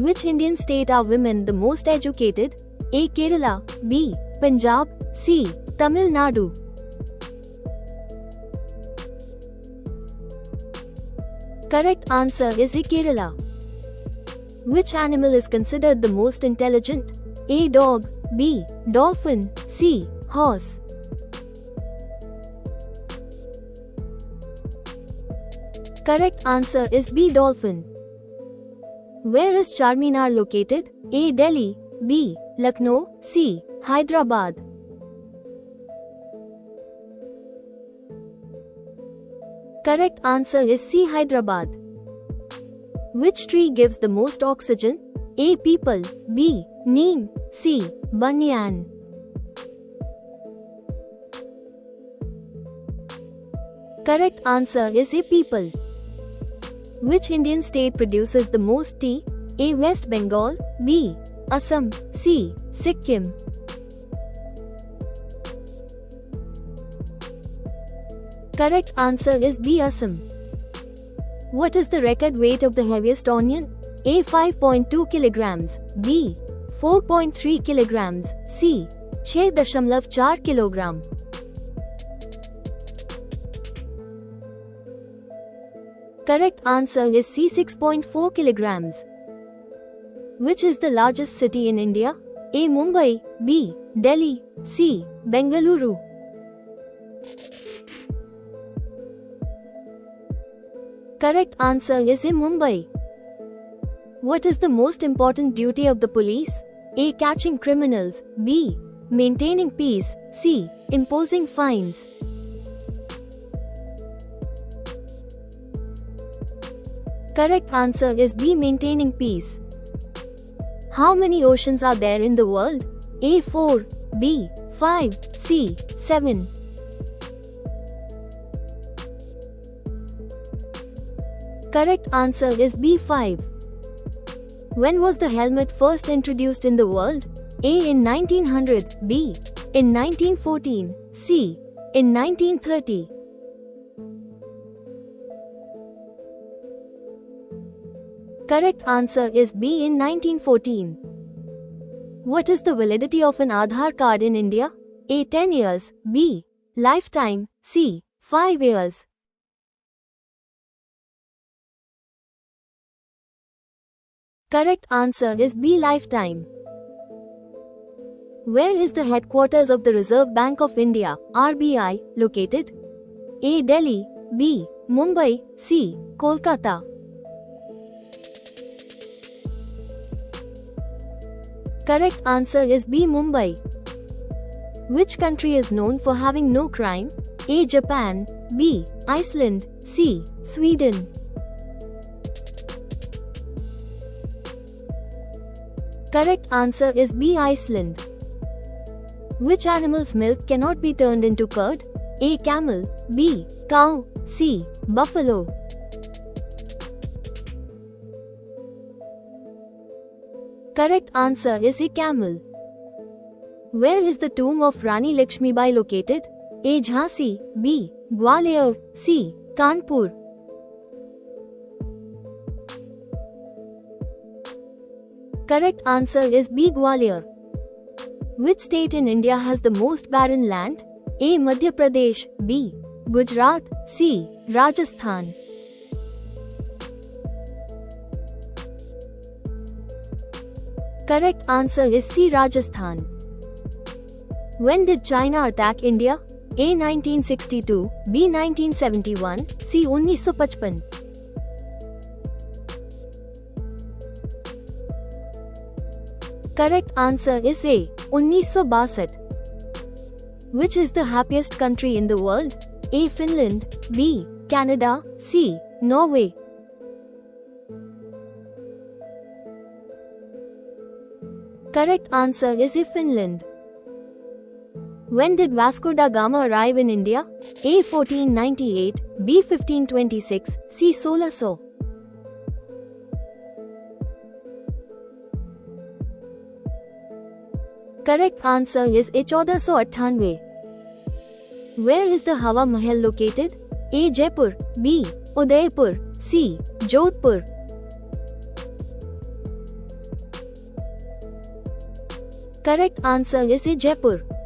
Which Indian state are women the most educated? A. Kerala, B. Punjab, C. Tamil Nadu. Correct answer is A. Kerala. Which animal is considered the most intelligent? A. Dog, B. Dolphin, C. Horse. Correct answer is B. Dolphin. Where is Charminar located? A. Delhi, B. Lucknow, C. Hyderabad. Correct answer is C. Hyderabad. Which tree gives the most oxygen? A. Peepal, B. Neem, C. Banyan. Correct answer is A. Peepal. Which Indian state produces the most tea? A. West Bengal, B. Assam, C. Sikkim. Correct answer is B. Assam. What is the record weight of the heaviest onion? A. 5.2 kilograms, B. 4.3 kilograms, C. 6.4 kilogram. Correct answer is C. 6.4 kilograms. Which is the largest city in India? A. Mumbai, B. Delhi, C. Bengaluru. Correct answer is A. Mumbai. What is the most important duty of the police? A. Catching criminals, B. Maintaining peace, C. Imposing fines. Correct answer is B. Maintaining peace. How many oceans are there in the world? A. 4, B. 5, C. 7. Correct answer is B. 5. When was the helmet first introduced in the world? A. In 1900, B. In 1914, C. In 1930. Correct answer is B. In 1914. What is the validity of an Aadhaar card in India? A. 10 years, B. Lifetime, C. 5 years. Correct answer is B. Lifetime. Where is the headquarters of the Reserve Bank of India, RBI, located? A. Delhi, B. Mumbai, C. Kolkata. Correct answer is B. Mumbai. Which country is known for having no crime? A. Japan, B. Iceland, C. Sweden. Correct answer is B. Iceland. Which animal's milk cannot be turned into curd? A. Camel, B. Cow, C. Buffalo. Correct answer is A. Camel. Where is the tomb of Rani Lakshmibai located? A. Jhansi, B. Gwalior, C. Kanpur. Correct answer is B. Gwalior. Which state in India has the most barren land? A. Madhya Pradesh, B. Gujarat, C. Rajasthan. Correct answer is C. Rajasthan. When did China attack India? A. 1962, B. 1971, C. 1955. Correct answer is A. 1962. Which is the happiest country in the world? A. Finland, B. Canada, C. Norway. Correct answer is A. Finland. When did Vasco da Gama arrive in India? A. 1498, B. 1526, C. 1600. Correct answer is A. 1498. Where is the Hawa Mahal located? A. Jaipur, B. Udaipur, C. Jodhpur. Correct answer is A. Jaipur.